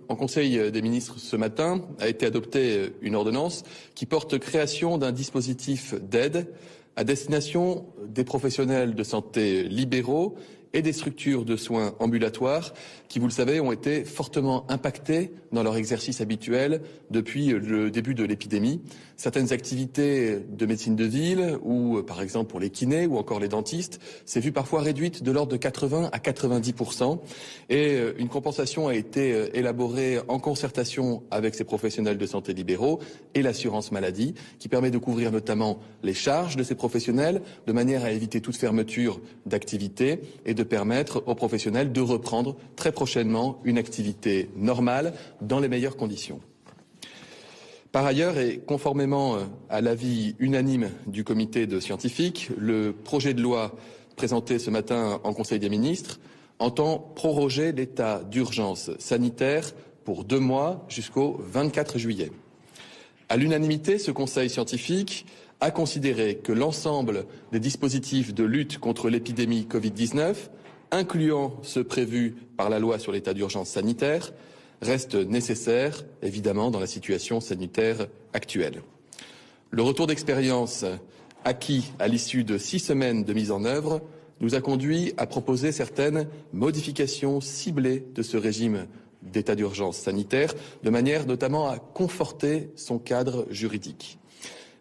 en Conseil des ministres ce matin a été adoptée une ordonnance qui porte création d'un dispositif d'aide à destination des professionnels de santé libéraux et des structures de soins ambulatoires qui, vous le savez, ont été fortement impactés dans leur exercice habituel depuis le début de l'épidémie. Certaines activités de médecine de ville ou, par exemple, pour les kinés ou encore les dentistes, s'est vu parfois réduite de l'ordre de 80 à 90%. Et une compensation a été élaborée en concertation avec ces professionnels de santé libéraux et l'assurance maladie, qui permet de couvrir notamment les charges de ces professionnels de manière à éviter toute fermeture d'activité et de permettre aux professionnels de reprendre très prochainement une activité normale dans les meilleures conditions. Par ailleurs, et conformément à l'avis unanime du comité de scientifiques, le projet de loi présenté ce matin en Conseil des ministres entend proroger l'état d'urgence sanitaire pour 2 mois jusqu'au 24 juillet. À l'unanimité, ce conseil scientifique a considéré que l'ensemble des dispositifs de lutte contre l'épidémie Covid-19, incluant ceux prévus par la loi sur l'état d'urgence sanitaire, reste nécessaire, évidemment, dans la situation sanitaire actuelle. Le retour d'expérience acquis à l'issue de 6 semaines de mise en œuvre nous a conduit à proposer certaines modifications ciblées de ce régime d'état d'urgence sanitaire, de manière notamment à conforter son cadre juridique.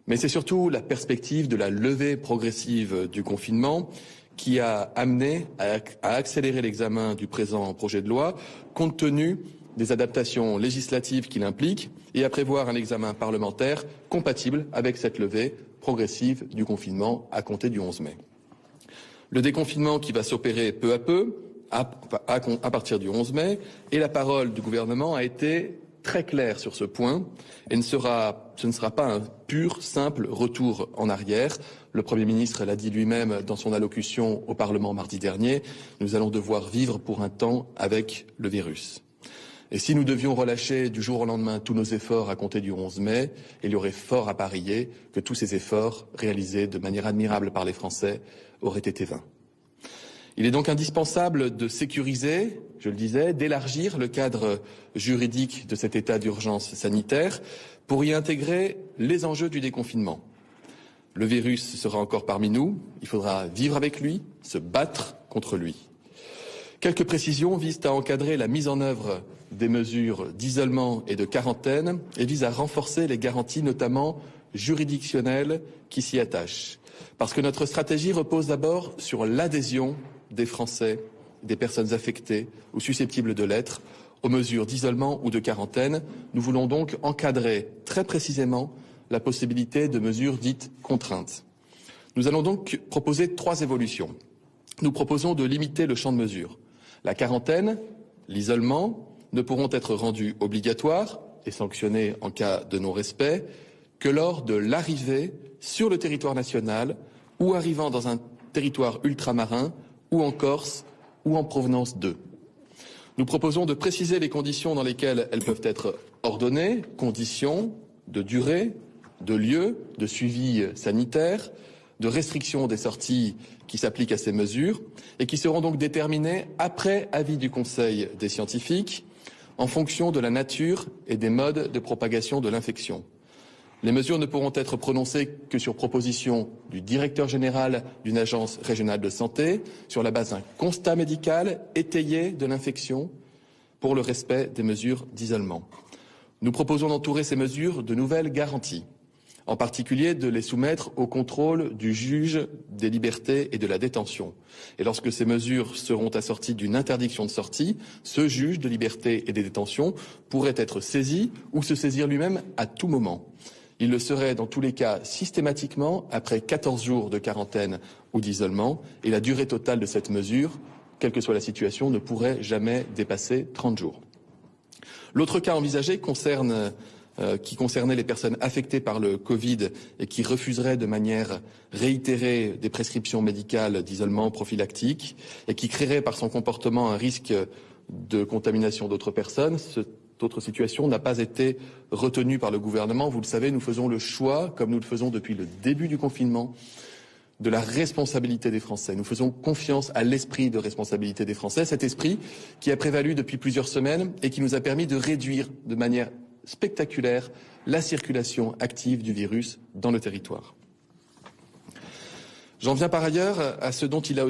Mais c'est surtout la perspective de la levée progressive du confinement qui a amené à accélérer l'examen du présent projet de loi, compte tenu des adaptations législatives qu'il implique, et à prévoir un examen parlementaire compatible avec cette levée progressive du confinement à compter du 11 mai. Le déconfinement qui va s'opérer peu à peu, à partir du 11 mai, et la parole du gouvernement a été très claire sur ce point, et ce ne sera pas un pur, simple retour en arrière. Le Premier ministre l'a dit lui-même dans son allocution au Parlement mardi dernier, nous allons devoir vivre pour un temps avec le virus. Et si nous devions relâcher du jour au lendemain tous nos efforts à compter du 11 mai, il y aurait fort à parier que tous ces efforts, réalisés de manière admirable par les Français, auraient été vains. Il est donc indispensable de sécuriser, je le disais, d'élargir le cadre juridique de cet état d'urgence sanitaire pour y intégrer les enjeux du déconfinement. Le virus sera encore parmi nous, il faudra vivre avec lui, se battre contre lui. Quelques précisions visent à encadrer la mise en œuvre des mesures d'isolement et de quarantaine et visent à renforcer les garanties, notamment juridictionnelles, qui s'y attachent. Parce que notre stratégie repose d'abord sur l'adhésion des Français, des personnes affectées ou susceptibles de l'être, aux mesures d'isolement ou de quarantaine. Nous voulons donc encadrer très précisément la possibilité de mesures dites contraintes. Nous allons donc proposer 3 évolutions. Nous proposons de limiter le champ de mesure. La quarantaine, l'isolement ne pourront être rendus obligatoires et sanctionnés en cas de non-respect que lors de l'arrivée sur le territoire national ou arrivant dans un territoire ultramarin ou en Corse ou en provenance d'eux. Nous proposons de préciser les conditions dans lesquelles elles peuvent être ordonnées, conditions de durée, de lieu, de suivi sanitaire, de restriction des sorties qui s'appliquent à ces mesures et qui seront donc déterminées après avis du Conseil des scientifiques en fonction de la nature et des modes de propagation de l'infection. Les mesures ne pourront être prononcées que sur proposition du directeur général d'une agence régionale de santé, sur la base d'un constat médical étayé de l'infection pour le respect des mesures d'isolement. Nous proposons d'entourer ces mesures de nouvelles garanties, en particulier de les soumettre au contrôle du juge des libertés et de la détention. Et lorsque ces mesures seront assorties d'une interdiction de sortie, ce juge de liberté et de détention pourrait être saisi ou se saisir lui-même à tout moment. Il le serait dans tous les cas systématiquement après 14 jours de quarantaine ou d'isolement, et la durée totale de cette mesure, quelle que soit la situation, ne pourrait jamais dépasser 30 jours. L'autre cas envisagé qui concernait les personnes affectées par le Covid et qui refuseraient de manière réitérée des prescriptions médicales d'isolement prophylactique et qui créerait par son comportement un risque de contamination d'autres personnes. Cette autre situation n'a pas été retenue par le gouvernement. Vous le savez, nous faisons le choix, comme nous le faisons depuis le début du confinement, de la responsabilité des Français. Nous faisons confiance à l'esprit de responsabilité des Français, cet esprit qui a prévalu depuis plusieurs semaines et qui nous a permis de réduire de manière spectaculaire la circulation active du virus dans le territoire. J'en viens par ailleurs à ce dont il a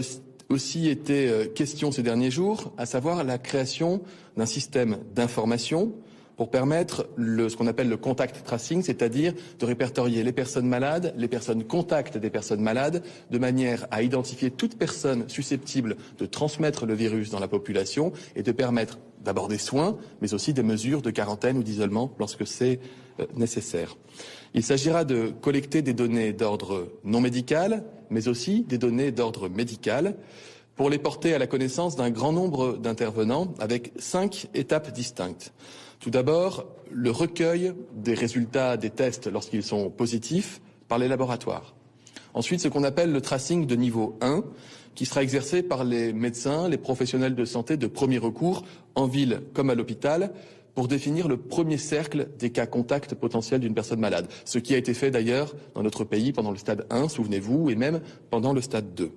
aussi été question ces derniers jours, à savoir la création d'un système d'information pour permettre ce qu'on appelle le contact tracing, c'est-à-dire de répertorier les personnes malades, les personnes contacts des personnes malades, de manière à identifier toute personne susceptible de transmettre le virus dans la population et de permettre d'abord des soins, mais aussi des mesures de quarantaine ou d'isolement lorsque c'est nécessaire. Il s'agira de collecter des données d'ordre non médical, mais aussi des données d'ordre médical, pour les porter à la connaissance d'un grand nombre d'intervenants avec 5 étapes distinctes. Tout d'abord, le recueil des résultats des tests lorsqu'ils sont positifs par les laboratoires. Ensuite, ce qu'on appelle le tracing de niveau 1, qui sera exercé par les médecins, les professionnels de santé de premier recours, en ville comme à l'hôpital, pour définir le premier cercle des cas contacts potentiels d'une personne malade. Ce qui a été fait d'ailleurs dans notre pays pendant le stade 1, souvenez-vous, et même pendant le stade 2.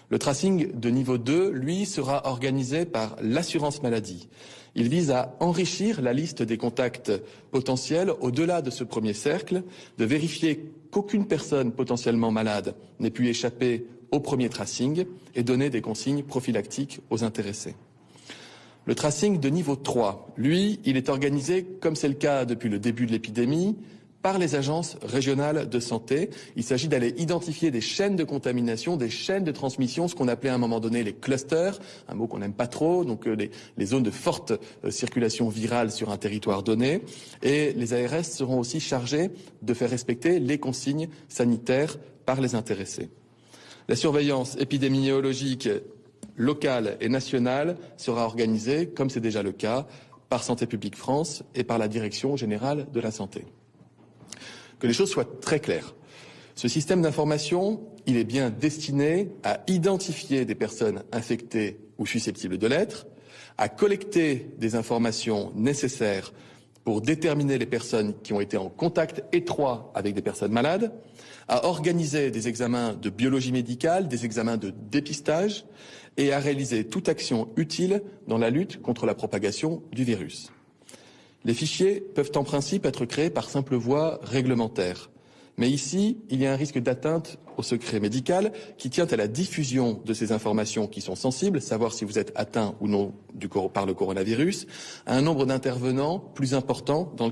Le tracing de niveau 2, lui, sera organisé par l'assurance maladie. Il vise à enrichir la liste des contacts potentiels au-delà de ce premier cercle, de vérifier qu'aucune personne potentiellement malade n'ait pu échapper au premier tracing et donner des consignes prophylactiques aux intéressés. Le tracing de niveau 3, lui, il est organisé, comme c'est le cas depuis le début de l'épidémie, par les agences régionales de santé. Il s'agit d'aller identifier des chaînes de contamination, des chaînes de transmission, ce qu'on appelait à un moment donné les clusters, un mot qu'on n'aime pas trop, donc les zones de forte circulation virale sur un territoire donné. Et les ARS seront aussi chargés de faire respecter les consignes sanitaires par les intéressés. La surveillance épidémiologique locale et nationale sera organisée, comme c'est déjà le cas, par Santé publique France et par la Direction générale de la santé. Que les choses soient très claires. Ce système d'information, il est bien destiné à identifier des personnes infectées ou susceptibles de l'être, à collecter des informations nécessaires pour déterminer les personnes qui ont été en contact étroit avec des personnes malades, à organiser des examens de biologie médicale, des examens de dépistage et à réaliser toute action utile dans la lutte contre la propagation du virus. Les fichiers peuvent en principe être créés par simple voie réglementaire. Mais ici, il y a un risque d'atteinte au secret médical qui tient à la diffusion de ces informations qui sont sensibles, savoir si vous êtes atteint ou non par le coronavirus, à un nombre d'intervenants plus important dans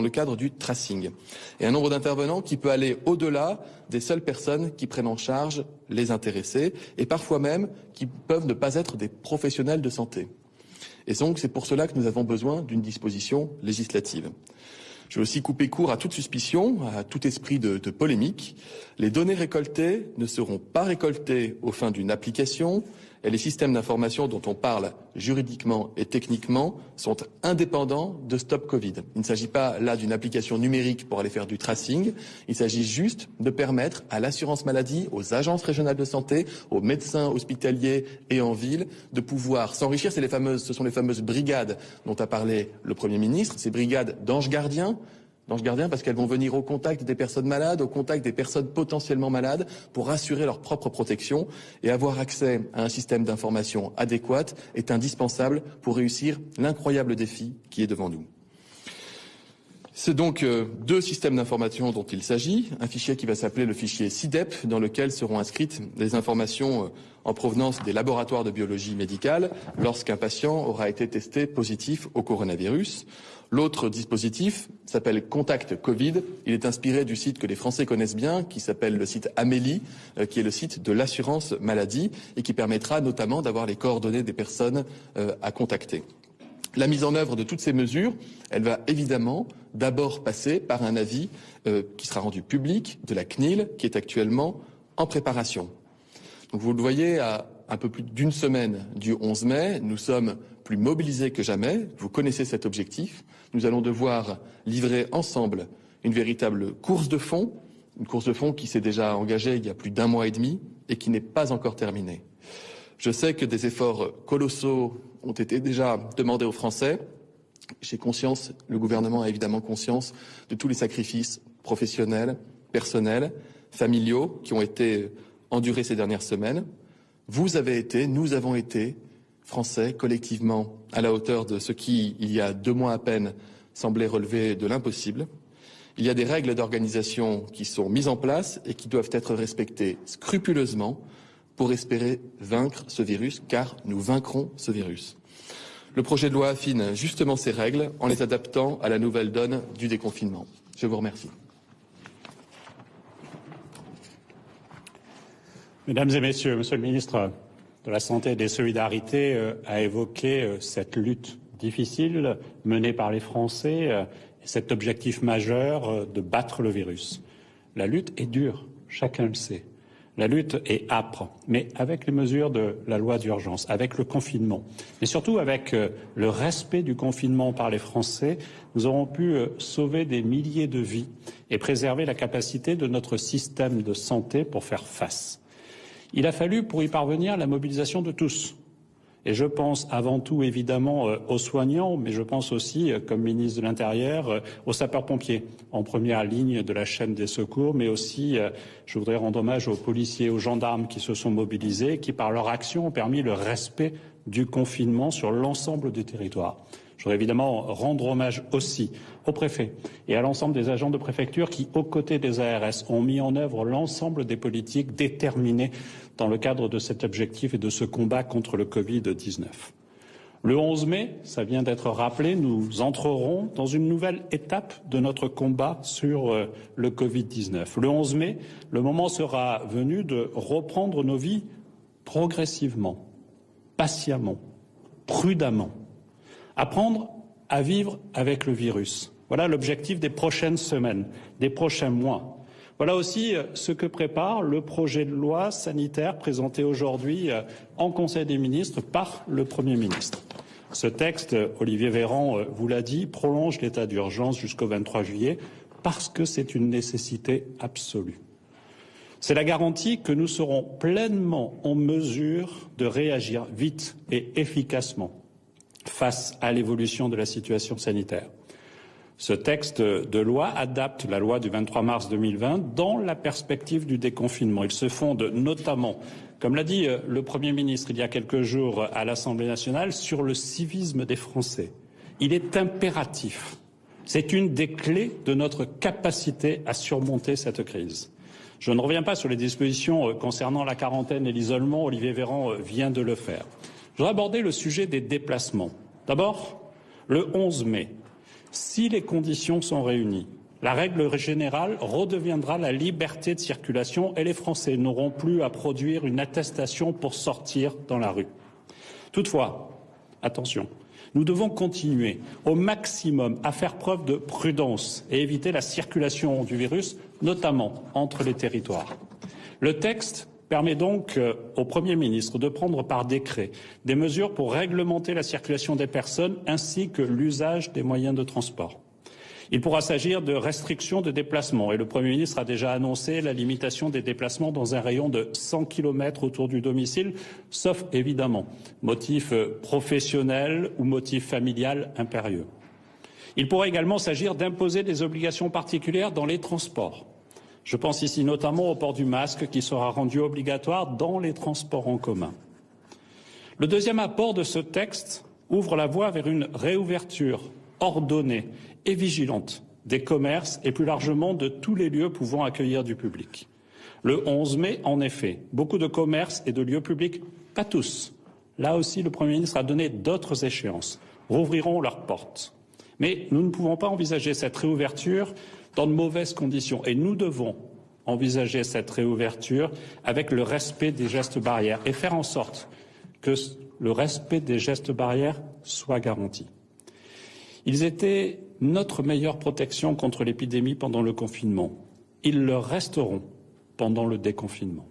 le cadre du tracing. Et un nombre d'intervenants qui peut aller au-delà des seules personnes qui prennent en charge les intéressés et parfois même qui peuvent ne pas être des professionnels de santé. Et donc, c'est pour cela que nous avons besoin d'une disposition législative. Je vais aussi couper court à toute suspicion, à tout esprit de polémique. Les données récoltées ne seront pas récoltées aux fins d'une application et les systèmes d'information dont on parle juridiquement et techniquement sont indépendants de Stop Covid. Il ne s'agit pas là d'une application numérique pour aller faire du tracing. Il s'agit juste de permettre à l'assurance maladie, aux agences régionales de santé, aux médecins hospitaliers et en ville de pouvoir s'enrichir. Ce sont les fameuses brigades dont a parlé le Premier ministre, ces brigades d'anges gardiens parce qu'elles vont venir au contact des personnes malades, au contact des personnes potentiellement malades pour assurer leur propre protection et avoir accès à un système d'information adéquat est indispensable pour réussir l'incroyable défi qui est devant nous. C'est donc 2 systèmes d'information dont il s'agit. Un fichier qui va s'appeler le fichier SIDEP, dans lequel seront inscrites les informations en provenance des laboratoires de biologie médicale lorsqu'un patient aura été testé positif au coronavirus. L'autre dispositif s'appelle Contact Covid. Il est inspiré du site que les Français connaissent bien, qui s'appelle le site Amélie, qui est le site de l'assurance maladie et qui permettra notamment d'avoir les coordonnées des personnes à contacter. La mise en œuvre de toutes ces mesures, elle va évidemment d'abord passer par un avis qui sera rendu public de la CNIL, qui est actuellement en préparation. Donc vous le voyez, à un peu plus d'une semaine du 11 mai, nous sommes plus mobilisés que jamais. Vous connaissez cet objectif. Nous allons devoir livrer ensemble une véritable course de fond, une course de fond qui s'est déjà engagée il y a plus d'1 mois et demi et qui n'est pas encore terminée. Je sais que des efforts colossaux ont été déjà demandés aux Français. J'ai conscience, le gouvernement a évidemment conscience de tous les sacrifices professionnels, personnels, familiaux qui ont été endurés ces dernières semaines. Vous avez été, nous avons été, Français, collectivement, à la hauteur de ce qui, il y a 2 mois à peine, semblait relever de l'impossible. Il y a des règles d'organisation qui sont mises en place et qui doivent être respectées scrupuleusement pour espérer vaincre ce virus, car nous vaincrons ce virus. Le projet de loi affine justement ces règles en les adaptant à la nouvelle donne du déconfinement. Je vous remercie. Mesdames et Messieurs, Monsieur le Ministre de la Santé et des Solidarités a évoqué cette lutte difficile menée par les Français et cet objectif majeur de battre le virus. La lutte est dure, chacun le sait. La lutte est âpre, mais avec les mesures de la loi d'urgence, avec le confinement, mais surtout avec le respect du confinement par les Français, nous aurons pu sauver des milliers de vies et préserver la capacité de notre système de santé pour faire face. Il a fallu, pour y parvenir, la mobilisation de tous. Et je pense avant tout, évidemment, aux soignants, mais je pense aussi, comme ministre de l'Intérieur, aux sapeurs-pompiers, en première ligne de la chaîne des secours, mais aussi, je voudrais rendre hommage aux policiers, aux gendarmes qui se sont mobilisés, qui, par leur action, ont permis le respect du confinement sur l'ensemble du territoire. Je voudrais évidemment rendre hommage aussi aux préfets et à l'ensemble des agents de préfecture qui, aux côtés des ARS, ont mis en œuvre l'ensemble des politiques déterminées dans le cadre de cet objectif et de ce combat contre le Covid-19. Le 11 mai, ça vient d'être rappelé, nous entrerons dans une nouvelle étape de notre combat sur le Covid-19. Le 11 mai, le moment sera venu de reprendre nos vies progressivement, patiemment, prudemment. Apprendre à vivre avec le virus. Voilà l'objectif des prochaines semaines, des prochains mois. Voilà aussi ce que prépare le projet de loi sanitaire présenté aujourd'hui en Conseil des ministres par le Premier ministre. Ce texte, Olivier Véran vous l'a dit, prolonge l'état d'urgence jusqu'au 23 juillet parce que c'est une nécessité absolue. C'est la garantie que nous serons pleinement en mesure de réagir vite et efficacement face à l'évolution de la situation sanitaire. Ce texte de loi adapte la loi du 23 mars 2020 dans la perspective du déconfinement. Il se fonde notamment, comme l'a dit le Premier ministre il y a quelques jours à l'Assemblée nationale, sur le civisme des Français. Il est impératif. C'est une des clés de notre capacité à surmonter cette crise. Je ne reviens pas sur les dispositions concernant la quarantaine et l'isolement. Olivier Véran vient de le faire. Je voudrais aborder le sujet des déplacements. D'abord, le 11 mai, si les conditions sont réunies, la règle générale redeviendra la liberté de circulation et les Français n'auront plus à produire une attestation pour sortir dans la rue. Toutefois, attention, nous devons continuer au maximum à faire preuve de prudence et éviter la circulation du virus, notamment entre les territoires. Le texte permet donc au Premier ministre de prendre par décret des mesures pour réglementer la circulation des personnes ainsi que l'usage des moyens de transport. Il pourra s'agir de restrictions de déplacement et le Premier ministre a déjà annoncé la limitation des déplacements dans un rayon de 100 km autour du domicile, sauf évidemment motif professionnel ou motif familial impérieux. Il pourra également s'agir d'imposer des obligations particulières dans les transports. Je pense ici notamment au port du masque qui sera rendu obligatoire dans les transports en commun. Le deuxième apport de ce texte ouvre la voie vers une réouverture ordonnée et vigilante des commerces et plus largement de tous les lieux pouvant accueillir du public. Le 11 mai, en effet, beaucoup de commerces et de lieux publics, pas tous, là aussi le Premier ministre a donné d'autres échéances, rouvriront leurs portes. Mais nous ne pouvons pas envisager cette réouverture dans de mauvaises conditions. Et nous devons envisager cette réouverture avec le respect des gestes barrières et faire en sorte que le respect des gestes barrières soit garanti. Ils étaient notre meilleure protection contre l'épidémie pendant le confinement. Ils le resteront pendant le déconfinement.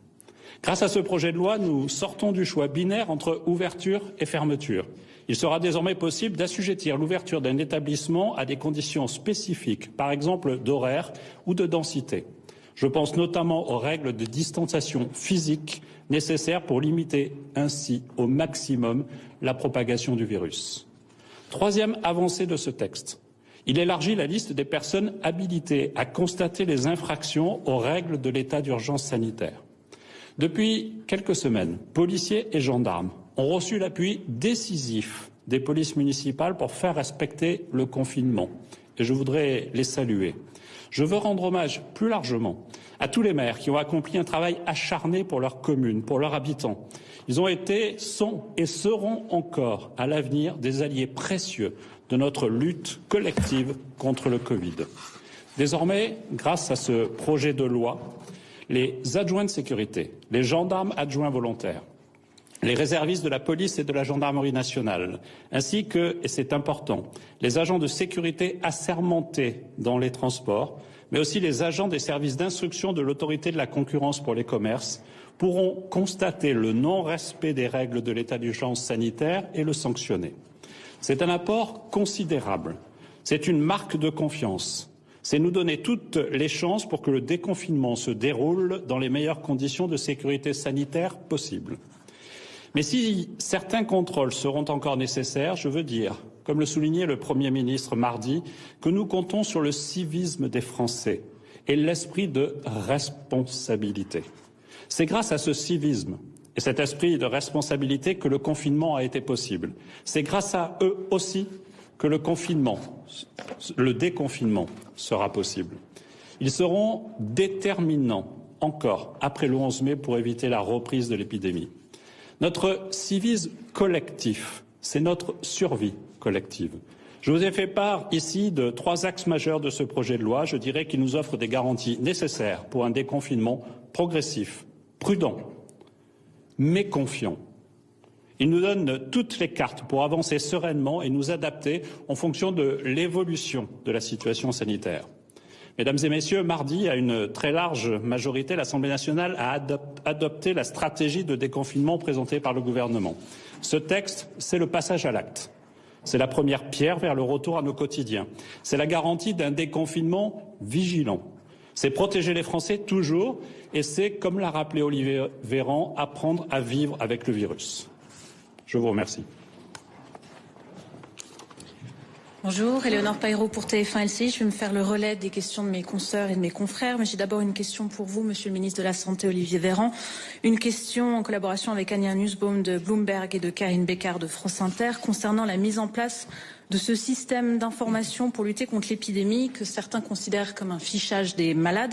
Grâce à ce projet de loi, nous sortons du choix binaire entre ouverture et fermeture. Il sera désormais possible d'assujettir l'ouverture d'un établissement à des conditions spécifiques, par exemple d'horaire ou de densité. Je pense notamment aux règles de distanciation physique nécessaires pour limiter ainsi au maximum la propagation du virus. Troisième avancée de ce texte, Il élargit la liste des personnes habilitées à constater les infractions aux règles de l'état d'urgence sanitaire. Depuis quelques semaines, policiers et gendarmes ont reçu l'appui décisif des polices municipales pour faire respecter le confinement. Et je voudrais les saluer. Je veux rendre hommage plus largement à tous les maires qui ont accompli un travail acharné pour leur commune, pour leurs habitants. Ils ont été, sont et seront encore à l'avenir des alliés précieux de notre lutte collective contre le Covid. Désormais, grâce à ce projet de loi, les adjoints de sécurité, les gendarmes adjoints volontaires, les réservistes de la police et de la gendarmerie nationale, ainsi que, et c'est important, les agents de sécurité assermentés dans les transports, mais aussi les agents des services d'instruction de l'autorité de la concurrence pour les commerces, pourront constater le non-respect des règles de l'état d'urgence sanitaire et le sanctionner. C'est un apport considérable. C'est une marque de confiance. C'est nous donner toutes les chances pour que le déconfinement se déroule dans les meilleures conditions de sécurité sanitaire possibles. Mais si certains contrôles seront encore nécessaires, je veux dire, comme le soulignait le Premier ministre mardi, que nous comptons sur le civisme des Français et l'esprit de responsabilité. C'est grâce à ce civisme et cet esprit de responsabilité que le confinement a été possible. C'est grâce à eux aussi que le déconfinement sera possible. Ils seront déterminants encore après le 11 mai pour éviter la reprise de l'épidémie. Notre civisme collectif, c'est notre survie collective. Je vous ai fait part ici de 3 axes majeurs de ce projet de loi. Je dirais qu'il nous offre des garanties nécessaires pour un déconfinement progressif, prudent, mais confiant. Il nous donne toutes les cartes pour avancer sereinement et nous adapter en fonction de l'évolution de la situation sanitaire. Mesdames et messieurs, mardi, à une très large majorité, l'Assemblée nationale a adopté la stratégie de déconfinement présentée par le gouvernement. Ce texte, c'est le passage à l'acte. C'est la première pierre vers le retour à nos quotidiens. C'est la garantie d'un déconfinement vigilant. C'est protéger les Français toujours et c'est, comme l'a rappelé Olivier Véran, apprendre à vivre avec le virus. Je vous remercie. Bonjour, Éléonore Paillereau pour TF1 LCI. Je vais me faire le relais des questions de mes consoeurs et de mes confrères. Mais j'ai d'abord une question pour vous, Monsieur le ministre de la Santé, Olivier Véran. Une question en collaboration avec Anja Nussbaum de Bloomberg et de Karine Bécard de France Inter concernant la mise en place de ce système d'information pour lutter contre l'épidémie que certains considèrent comme un fichage des malades.